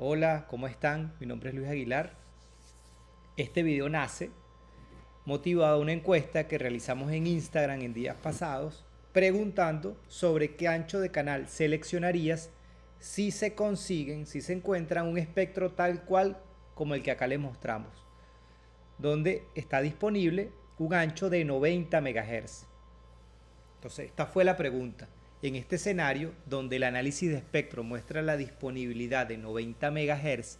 Hola, ¿cómo están? Mi nombre es Luis Aguilar. Este video nace motivado de una encuesta que realizamos en Instagram en días pasados, preguntando sobre qué ancho de canal seleccionarías si se consiguen, si se encuentran un espectro tal cual como el que acá les mostramos, donde está disponible un ancho de 90 MHz. Entonces, esta fue la pregunta. En este escenario, donde el análisis de espectro muestra la disponibilidad de 90 MHz,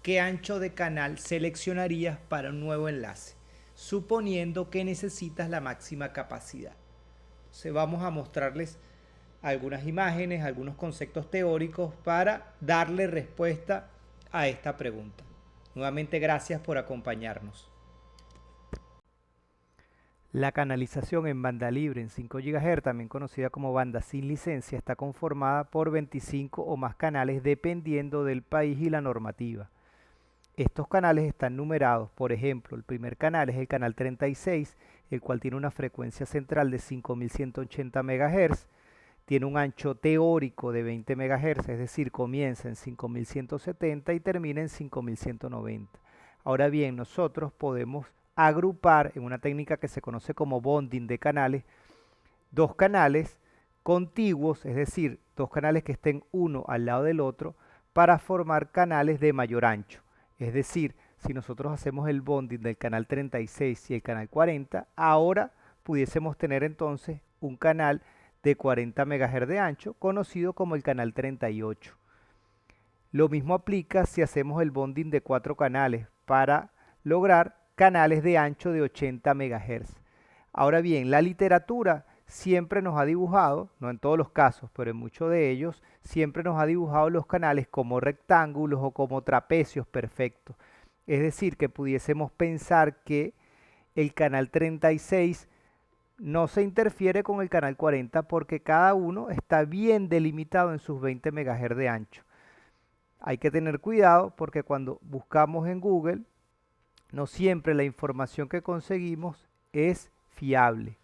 ¿qué ancho de canal seleccionarías para un nuevo enlace? Suponiendo que necesitas la máxima capacidad. Entonces, vamos a mostrarles algunas imágenes, algunos conceptos teóricos para darle respuesta a esta pregunta. Nuevamente, gracias por acompañarnos. La canalización en banda libre en 5 GHz, también conocida como banda sin licencia, está conformada por 25 o más canales dependiendo del país y la normativa. Estos canales están numerados, por ejemplo, el primer canal es el canal 36, el cual tiene una frecuencia central de 5180 MHz, tiene un ancho teórico de 20 MHz, es decir, comienza en 5170 y termina en 5190. Ahora bien, nosotros podemos agrupar en una técnica que se conoce como bonding de canales, dos canales contiguos, es decir, dos canales que estén uno al lado del otro para formar canales de mayor ancho. Es decir, si nosotros hacemos el bonding del canal 36 y el canal 40, ahora pudiésemos tener entonces un canal de 40 MHz de ancho, conocido como el canal 38. Lo mismo aplica si hacemos el bonding de 4 canales para lograr canales de ancho de 80 MHz. Ahora bien, la literatura siempre nos ha dibujado, no en todos los casos, pero en muchos de ellos, siempre nos ha dibujado los canales como rectángulos o como trapecios perfectos. Es decir, que pudiésemos pensar que el canal 36 no se interfiere con el canal 40 porque cada uno está bien delimitado en sus 20 MHz de ancho. Hay que tener cuidado porque cuando buscamos en Google, no siempre la información que conseguimos es fiable.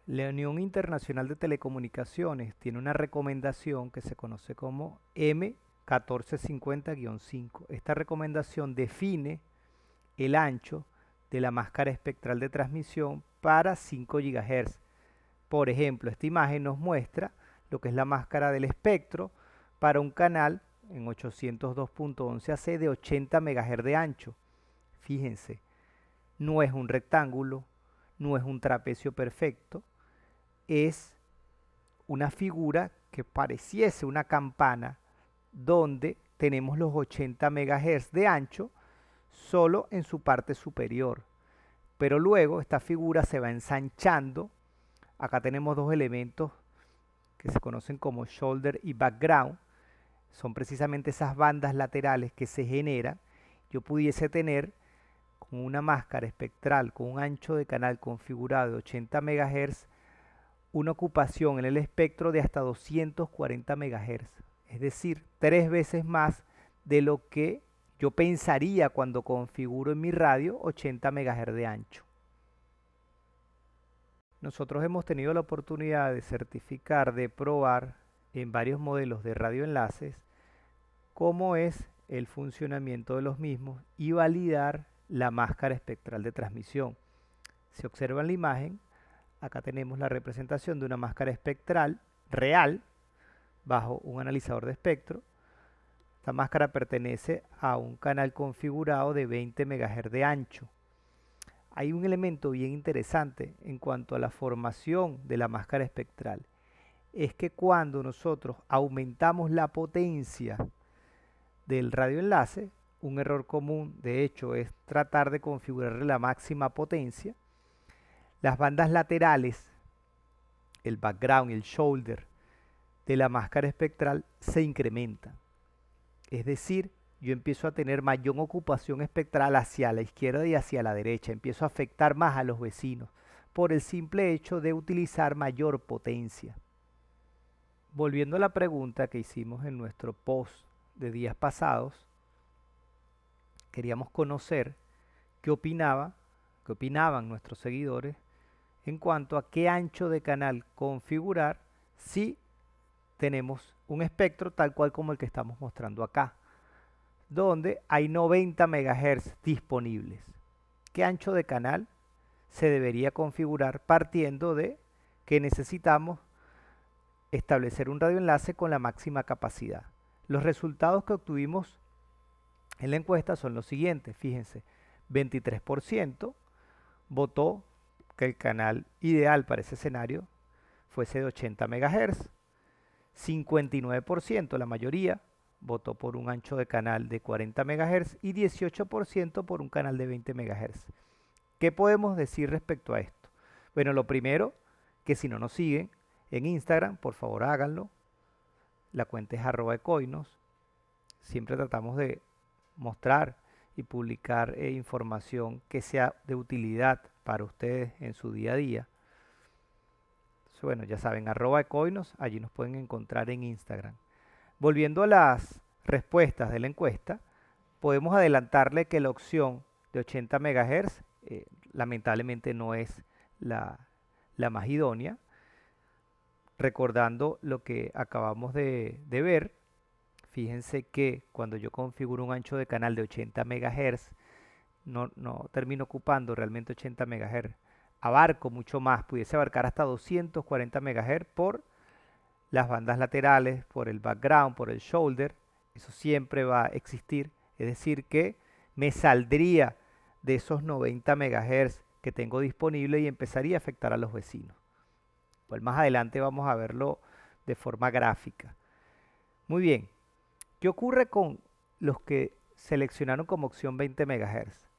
La Unión Internacional de Telecomunicaciones tiene una recomendación que se conoce como M1450-5. Esta recomendación define el ancho de la máscara espectral de transmisión para 5 GHz. Por ejemplo, esta imagen nos muestra lo que es la máscara del espectro para un canal en 802.11 AC de 80 MHz de ancho. Fíjense, no es un rectángulo, no es un trapecio perfecto, es una figura que pareciese una campana donde tenemos los 80 MHz de ancho solo en su parte superior. Pero luego esta figura se va ensanchando. Acá tenemos dos elementos que se conocen como shoulder y background. Son precisamente esas bandas laterales que se generan. Yo pudiese tener con una máscara espectral con un ancho de canal configurado de 80 MHz una ocupación en el espectro de hasta 240 MHz. Es decir, 3 veces más de lo que yo pensaría cuando configuro en mi radio 80 MHz de ancho. Nosotros hemos tenido la oportunidad de certificar, de probar en varios modelos de radioenlaces cómo es el funcionamiento de los mismos y validar la máscara espectral de transmisión. Si observan la imagen, acá tenemos la representación de una máscara espectral real bajo un analizador de espectro. Esta máscara pertenece a un canal configurado de 20 MHz de ancho. Hay un elemento bien interesante en cuanto a la formación de la máscara espectral. Es que cuando nosotros aumentamos la potencia del radioenlace, un error común de hecho es tratar de configurar la máxima potencia, las bandas laterales, el background y el shoulder de la máscara espectral se incrementan. Es decir, yo empiezo a tener mayor ocupación espectral hacia la izquierda y hacia la derecha, empiezo a afectar más a los vecinos por el simple hecho de utilizar mayor potencia. Volviendo a la pregunta que hicimos en nuestro post de días pasados, queríamos conocer qué opinaban nuestros seguidores en cuanto a qué ancho de canal configurar si tenemos un espectro tal cual como el que estamos mostrando acá, donde hay 90 MHz disponibles. ¿Qué ancho de canal se debería configurar partiendo de que necesitamos establecer un radioenlace con la máxima capacidad? Los resultados que obtuvimos en la encuesta son los siguientes, fíjense, 23% votó que el canal ideal para ese escenario fuese de 80 MHz, 59%, la mayoría, votó por un ancho de canal de 40 MHz y 18% por un canal de 20 MHz. ¿Qué podemos decir respecto a esto? Bueno, lo primero, que si no nos siguen en Instagram, por favor háganlo. La cuenta es @ecoinos. Siempre tratamos de mostrar y publicar información que sea de utilidad para ustedes en su día a día. Bueno, ya saben, @ecoinos, allí nos pueden encontrar en Instagram. Volviendo a las respuestas de la encuesta, podemos adelantarle que la opción de 80 MHz lamentablemente no es la más idónea. Recordando lo que acabamos de ver, fíjense que cuando yo configuro un ancho de canal de 80 MHz, no termino ocupando realmente 80 MHz. Abarco mucho más, pudiese abarcar hasta 240 MHz por las bandas laterales, por el background, por el shoulder. Eso siempre va a existir. Es decir que me saldría de esos 90 MHz que tengo disponible y empezaría a afectar a los vecinos. Pues más adelante vamos a verlo de forma gráfica. Muy bien. ¿Qué ocurre con los que seleccionaron como opción 20 MHz?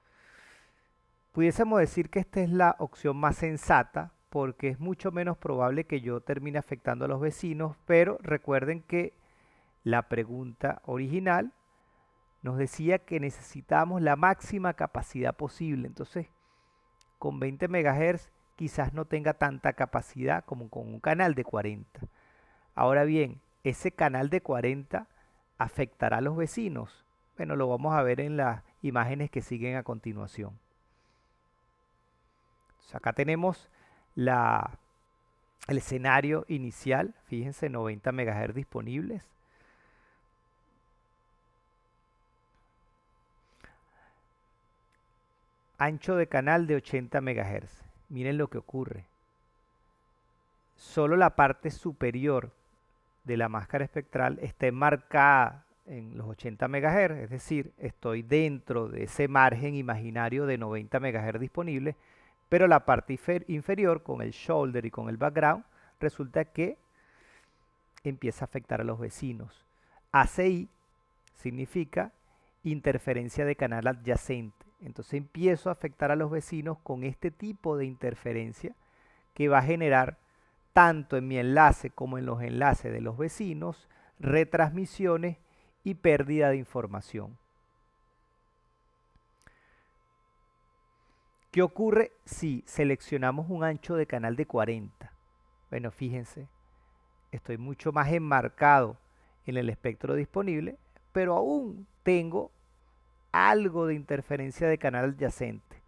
Pudiésemos decir que esta es la opción más sensata porque es mucho menos probable que yo termine afectando a los vecinos, pero recuerden que la pregunta original nos decía que necesitábamos la máxima capacidad posible. Entonces, con 20 MHz quizás no tenga tanta capacidad como con un canal de 40. Ahora bien, ese canal de 40 afectará a los vecinos. Bueno, lo vamos a ver en las imágenes que siguen a continuación. Entonces, acá tenemos el escenario inicial, fíjense, 90 MHz disponibles. Ancho de canal de 80 MHz. Miren lo que ocurre. Solo la parte superior de la máscara espectral está enmarcada en los 80 MHz, es decir, estoy dentro de ese margen imaginario de 90 MHz disponible, pero la parte inferior con el shoulder y con el background resulta que empieza a afectar a los vecinos. ACI significa interferencia de canal adyacente. Entonces empiezo a afectar a los vecinos con este tipo de interferencia que va a generar tanto en mi enlace como en los enlaces de los vecinos, retransmisiones y pérdida de información. ¿Qué ocurre si seleccionamos un ancho de canal de 40? Bueno, fíjense, estoy mucho más enmarcado en el espectro disponible, pero aún tengo algo de interferencia de canal adyacente.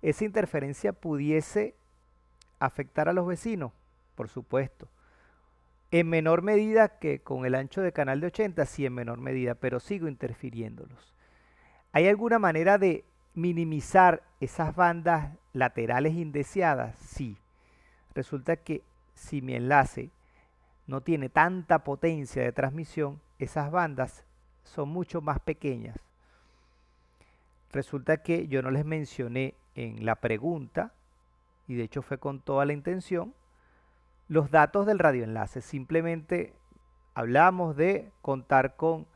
¿Esa interferencia pudiese afectar a los vecinos? Por supuesto. En menor medida que con el ancho de canal de 80, sí en menor medida, pero sigo interfiriéndolos. ¿Hay alguna manera de minimizar esas bandas laterales indeseadas? Sí. Resulta que si mi enlace no tiene tanta potencia de transmisión, esas bandas son mucho más pequeñas. Resulta que yo no les mencioné en la pregunta, y de hecho fue con toda la intención, los datos del radioenlace. Simplemente hablamos de contar con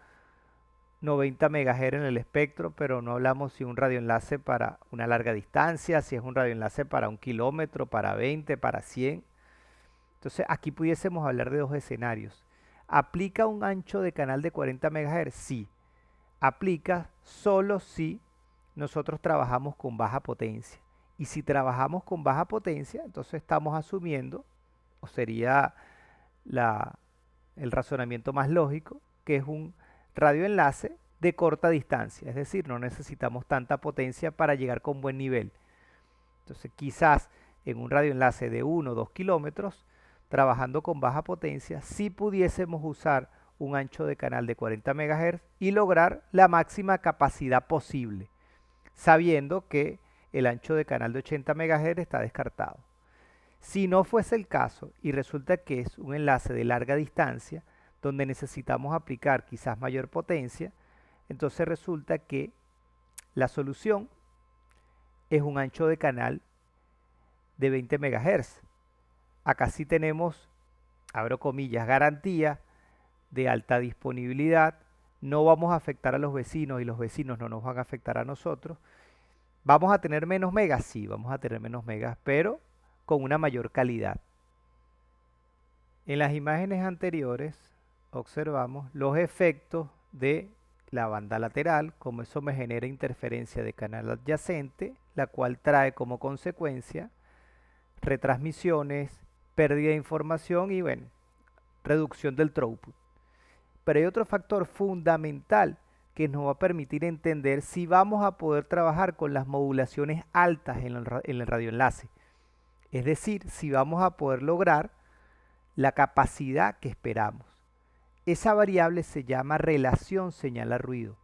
90 MHz en el espectro, pero no hablamos si un radioenlace para una larga distancia, si es un radioenlace para 1 kilómetro, para 20, para 100. Entonces aquí pudiésemos hablar de dos escenarios. ¿Aplica un ancho de canal de 40 MHz? Sí. Aplica solo si nosotros trabajamos con baja potencia. Y si trabajamos con baja potencia, entonces estamos asumiendo, o sería el razonamiento más lógico, que es un radioenlace de corta distancia. Es decir, no necesitamos tanta potencia para llegar con buen nivel. Entonces quizás en un radioenlace de 1 o 2 kilómetros trabajando con baja potencia, sí pudiésemos usar un ancho de canal de 40 MHz y lograr la máxima capacidad posible, sabiendo que el ancho de canal de 80 MHz está descartado. Si no fuese el caso y resulta que es un enlace de larga distancia, donde necesitamos aplicar quizás mayor potencia, entonces resulta que la solución es un ancho de canal de 20 MHz. Acá sí tenemos, abro comillas, garantía de alta disponibilidad, no vamos a afectar a los vecinos y los vecinos no nos van a afectar a nosotros. ¿Vamos a tener menos megas? Sí, vamos a tener menos megas, pero con una mayor calidad. En las imágenes anteriores observamos los efectos de la banda lateral, como eso me genera interferencia de canal adyacente, la cual trae como consecuencia retransmisiones, pérdida de información y bueno, reducción del throughput. Pero hay otro factor fundamental que nos va a permitir entender si vamos a poder trabajar con las modulaciones altas en el radioenlace. Es decir, si vamos a poder lograr la capacidad que esperamos. Esa variable se llama relación señal a ruido.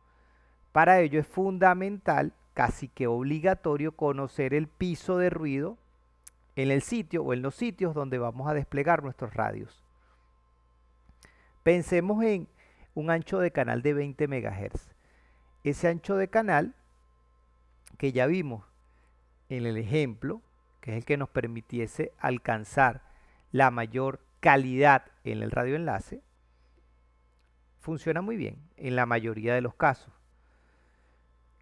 Para ello es fundamental, casi que obligatorio, conocer el piso de ruido en el sitio o en los sitios donde vamos a desplegar nuestros radios. Pensemos en un ancho de canal de 20 MHz. Ese ancho de canal que ya vimos en el ejemplo, que es el que nos permitiese alcanzar la mayor calidad en el radioenlace, funciona muy bien en la mayoría de los casos.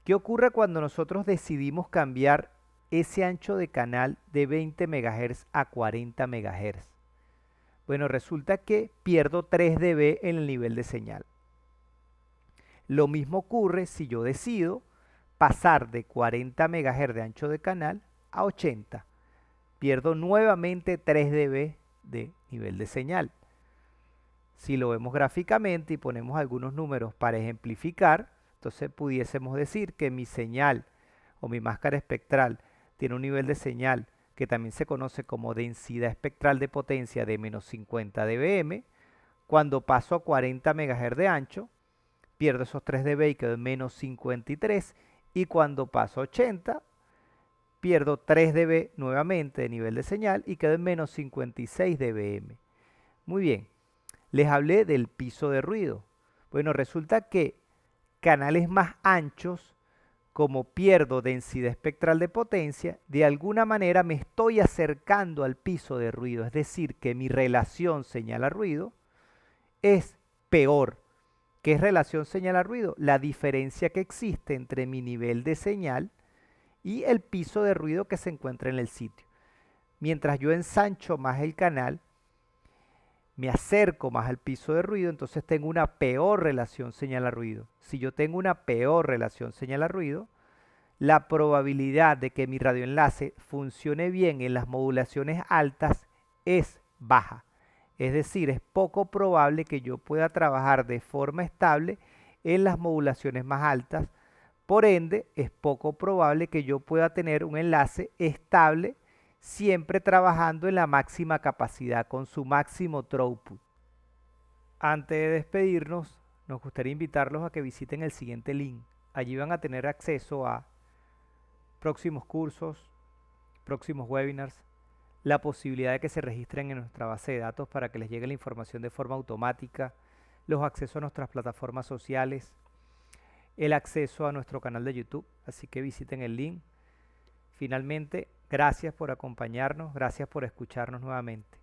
¿Qué ocurre cuando nosotros decidimos cambiar ese ancho de canal de 20 MHz a 40 MHz? Bueno, resulta que pierdo 3 dB en el nivel de señal. Lo mismo ocurre si yo decido pasar de 40 MHz de ancho de canal a 80. Pierdo nuevamente 3 dB de nivel de señal. Si lo vemos gráficamente y ponemos algunos números para ejemplificar, entonces pudiésemos decir que mi señal o mi máscara espectral tiene un nivel de señal que también se conoce como densidad espectral de potencia de menos 50 dBm. Cuando paso a 40 MHz de ancho, pierdo esos 3 dB y quedo en menos 53. Y cuando paso a 80, pierdo 3 dB nuevamente de nivel de señal y quedo en menos 56 dBm. Muy bien, les hablé del piso de ruido. Bueno, resulta que canales más anchos, como pierdo densidad espectral de potencia, de alguna manera me estoy acercando al piso de ruido. Es decir, que mi relación señal a ruido es peor. ¿Qué es relación señal a ruido? La diferencia que existe entre mi nivel de señal y el piso de ruido que se encuentra en el sitio. Mientras yo ensancho más el canal, me acerco más al piso de ruido, entonces tengo una peor relación señal a ruido. Si yo tengo una peor relación señal a ruido, la probabilidad de que mi radioenlace funcione bien en las modulaciones altas es baja. Es decir, es poco probable que yo pueda trabajar de forma estable en las modulaciones más altas. Por ende, es poco probable que yo pueda tener un enlace estable siempre trabajando en la máxima capacidad, con su máximo throughput. Antes de despedirnos, nos gustaría invitarlos a que visiten el siguiente link. Allí van a tener acceso a próximos cursos, próximos webinars, la posibilidad de que se registren en nuestra base de datos para que les llegue la información de forma automática, los accesos a nuestras plataformas sociales, el acceso a nuestro canal de YouTube, así que visiten el link. Finalmente, gracias por acompañarnos, gracias por escucharnos nuevamente.